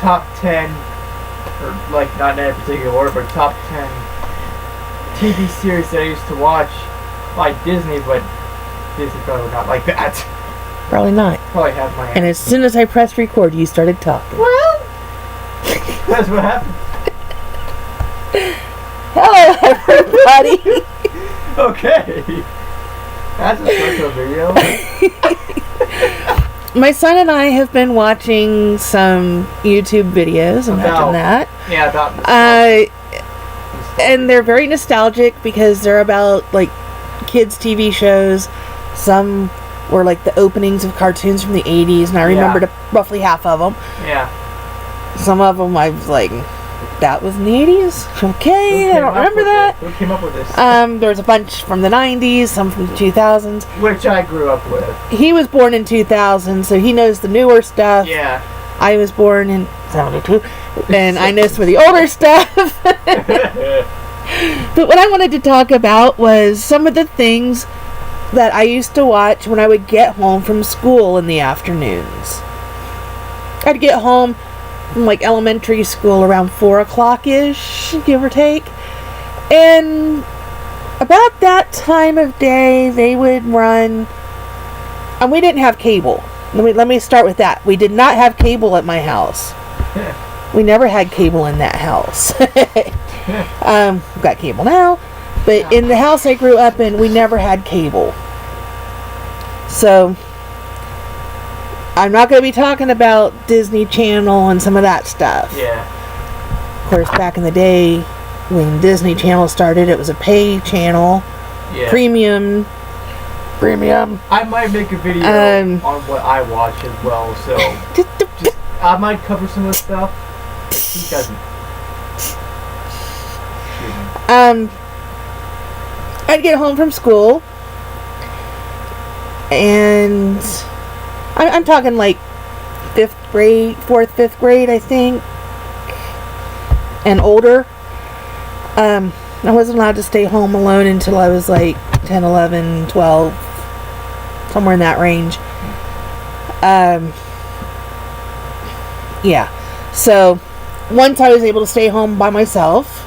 top 10, or like not in any particular order, but top 10 TV series that I used to watch by Disney, but Disney probably would not like that. Probably not. Probably have my. And as soon as I pressed record, you started talking. Well, that's what happened. Hello, everybody. Okay. That's a special video. My son and I have been watching some YouTube videos. Imagine that. Yeah, about. And they're very nostalgic because they're about like kids' TV shows. Some were like the openings of cartoons from the 80s, and I remembered roughly half of them. Yeah. Some of them I was like, that was in the 80s? Okay, I don't remember that. Who came up with this? There's a bunch from the 90s, some from the 2000s. Which I grew up with. He was born in 2000, so he knows the newer stuff. Yeah. I was born in 72, and I know some of the older stuff. But what I wanted to talk about was some of the things that I used to watch when I would get home from school in the afternoons. I'd get home from like elementary school around 4 o'clock-ish, give or take. And about that time of day, they would run... And we didn't have cable. Let me start with that. We did not have cable at my house. We never had cable in that house. We've got cable now. But in the house I grew up in, we never had cable. So, I'm not going to be talking about Disney Channel and some of that stuff. Yeah. Of course, back in the day, when Disney Channel started, it was a pay channel. Yeah. Premium. I might make a video on what I watch as well, so... I might cover some of the stuff. He doesn't. I'd get home from school, and I'm talking like 4th, 5th grade, I think, and older. I wasn't allowed to stay home alone until I was like 10, 11, 12, somewhere in that range. Yeah. So, once I was able to stay home by myself,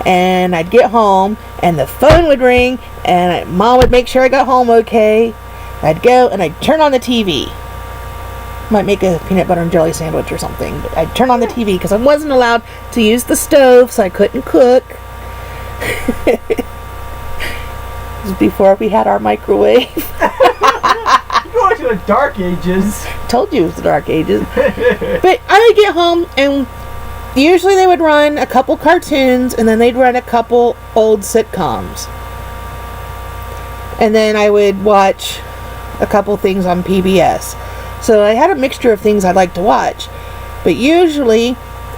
and I'd get home, and the phone would ring, and Mom would make sure I got home okay. I'd go, and I'd turn on the TV. Might make a peanut butter and jelly sandwich or something, but I'd turn on the TV, because I wasn't allowed to use the stove, so I couldn't cook. This was before we had our microwave. You're going to the dark ages. Told you it was the dark ages. But I would get home, and usually they would run a couple cartoons, and then they'd run a couple old sitcoms. And then I would watch a couple things on PBS. So I had a mixture of things I'd like to watch. But usually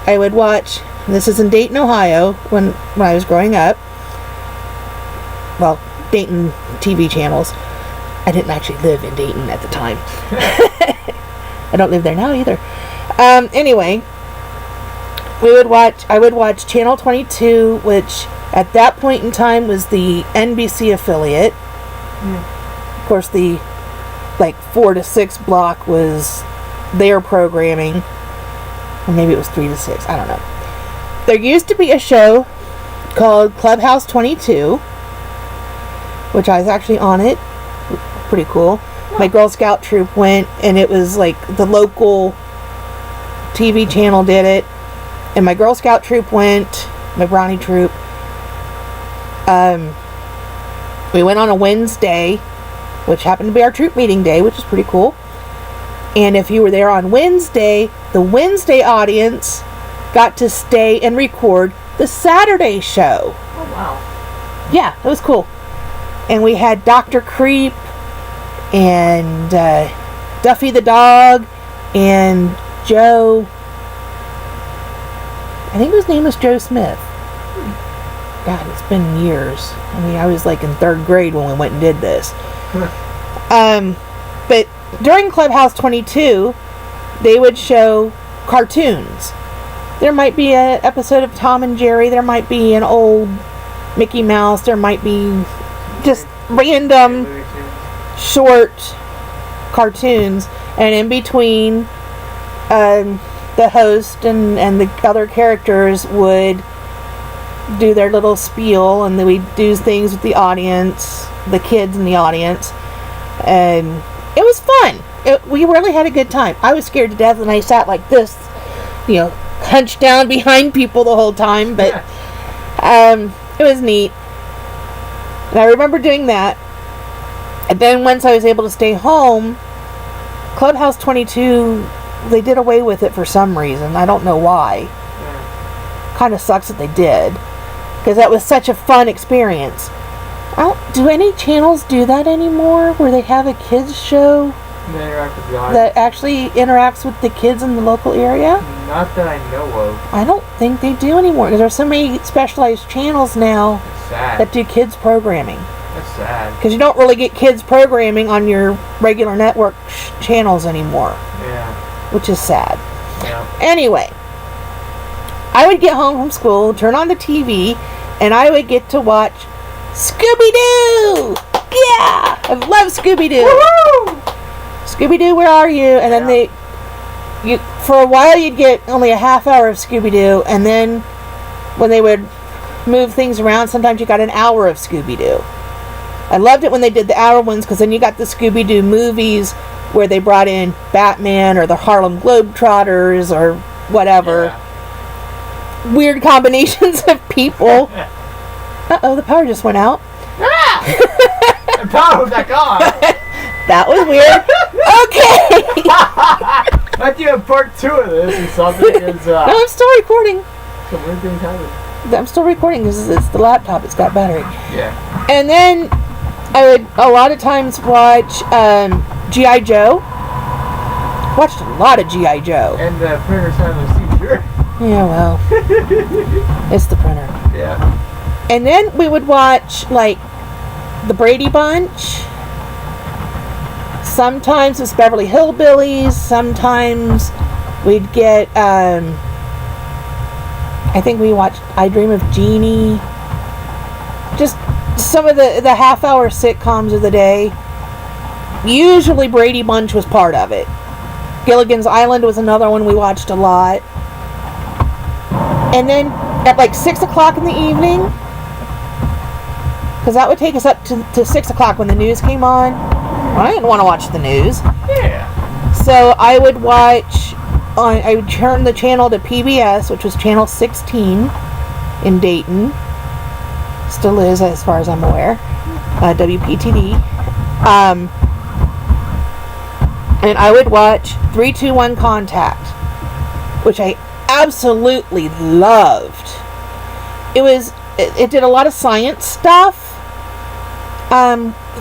I would watch, this is in Dayton, Ohio, when I was growing up. Well, Dayton TV channels. I didn't actually live in Dayton at the time. I don't live there now either. Anyway, I would watch Channel 22, which at that point in time was the NBC affiliate. Of course, the 4 to 6 block was their programming. Or maybe it was 3 to 6. I don't know. There used to be a show called Clubhouse 22, which I was actually on it. Pretty cool. My Girl Scout troop went, and it was like the local TV channel did it. And my Girl Scout troop went, my Brownie troop. We went on a Wednesday, which happened to be our troop meeting day, which is pretty cool. And if you were there on Wednesday, the Wednesday audience got to stay and record the Saturday show. Oh, wow. Yeah, it was cool. And we had Dr. Creep and Duffy the dog and Joe. I think his name was Joe Smith. God, it's been years. I mean, I was like in 3rd grade when we went and did this. But during Clubhouse 22, they would show cartoons. There might be an episode of Tom and Jerry. There might be an old Mickey Mouse. There might be just random short cartoons. And in between, the host and the other characters would do their little spiel, and then we'd do things with the audience, the kids in the audience, and it was fun. We really had a good time. I was scared to death, and I sat like this, hunched down behind people the whole time, but it was neat. And I remember doing that. And then once I was able to stay home, Clubhouse 22, they did away with it for some reason. I don't know why. Kind of sucks that they did, because that was such a fun experience. Do any channels do that anymore, where they have a kids show that actually interacts with the kids in the local area? Not that I know of. I don't think they do anymore, because there's so many specialized channels now that do kids programming. That's sad. Because you don't really get kids programming on your regular network channels anymore. Yeah. Which is sad. Yeah. Anyway, I would get home from school, turn on the TV, and I would get to watch Scooby-Doo! Yeah! I love Scooby-Doo! Woohoo! Scooby-Doo, where are you? And then for a while you'd get only a half hour of Scooby-Doo, and then when they would move things around, sometimes you got an hour of Scooby-Doo. I loved it when they did the hour ones, because then you got the Scooby-Doo movies where they brought in Batman or the Harlem Globetrotters or whatever. Yeah. Weird combinations of people. Uh-oh, the power just went out. Ah! The power was back on. That was weird. Okay. Let's do a part 2 of this or something. No, I'm still recording. Some weird things happen. I'm still recording because it's the laptop. It's got battery. Yeah. And then I would a lot of times watch G.I. Joe. Watched a lot of G.I. Joe. And the printer's having a seizure. Yeah, well. It's the printer. Yeah. And then we would watch, like, the Brady Bunch. Sometimes it's Beverly Hillbillies. Sometimes we'd get, I think we watched I Dream of Jeannie. Just some of the half-hour sitcoms of the day. Usually Brady Bunch was part of it. Gilligan's Island was another one we watched a lot. And then at like 6 o'clock in the evening, because that would take us up to 6 o'clock when the news came on. I didn't want to watch the news. Yeah. So I would I would turn the channel to PBS, which was channel 16 in Dayton. Still is, as far as I'm aware. WPTV. And I would watch 3-2-1 Contact, which I absolutely loved. It did a lot of science stuff.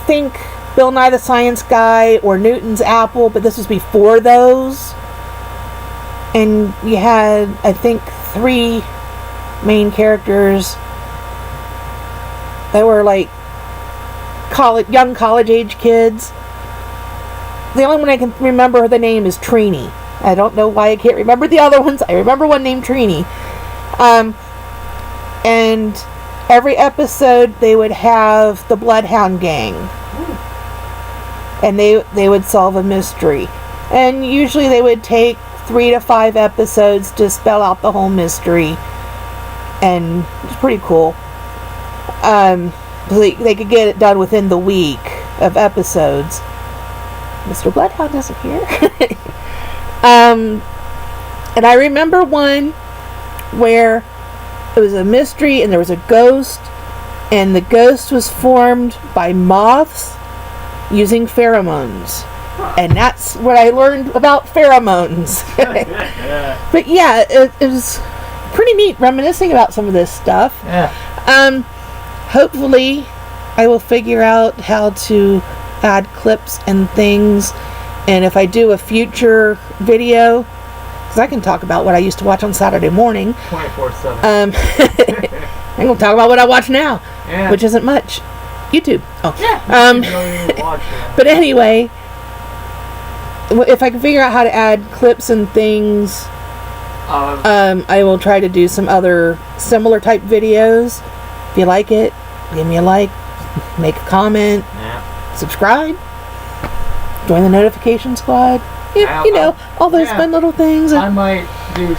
Think Bill Nye the Science Guy or Newton's Apple, but this was before those. And you had, I think, 3 main characters that were like young college age kids. The only one I can remember the name is Trini. I don't know why I can't remember the other ones. I remember one named Trini. And every episode they would have the Bloodhound Gang. And they would solve a mystery. And usually they would take 3 to 5 episodes to spell out the whole mystery. And it's pretty cool. They could get it done within the week of episodes. Mr. Bloodhound isn't here. And I remember one where it was a mystery and there was a ghost, and the ghost was formed by moths using pheromones. And that's what I learned about pheromones. But yeah, it was pretty neat reminiscing about some of this stuff. Yeah. Hopefully I will figure out how to add clips and things, and if I do a future video, because I can talk about what I used to watch on Saturday morning 24/7. I'm going to talk about what I watch now, Yeah. which isn't much. YouTube. Oh. Yeah. But anyway, if I can figure out how to add clips and things, I will try to do some other similar type videos. If you like it, give me a like, make a comment, subscribe, join the notification squad. You know, all those fun little things. I might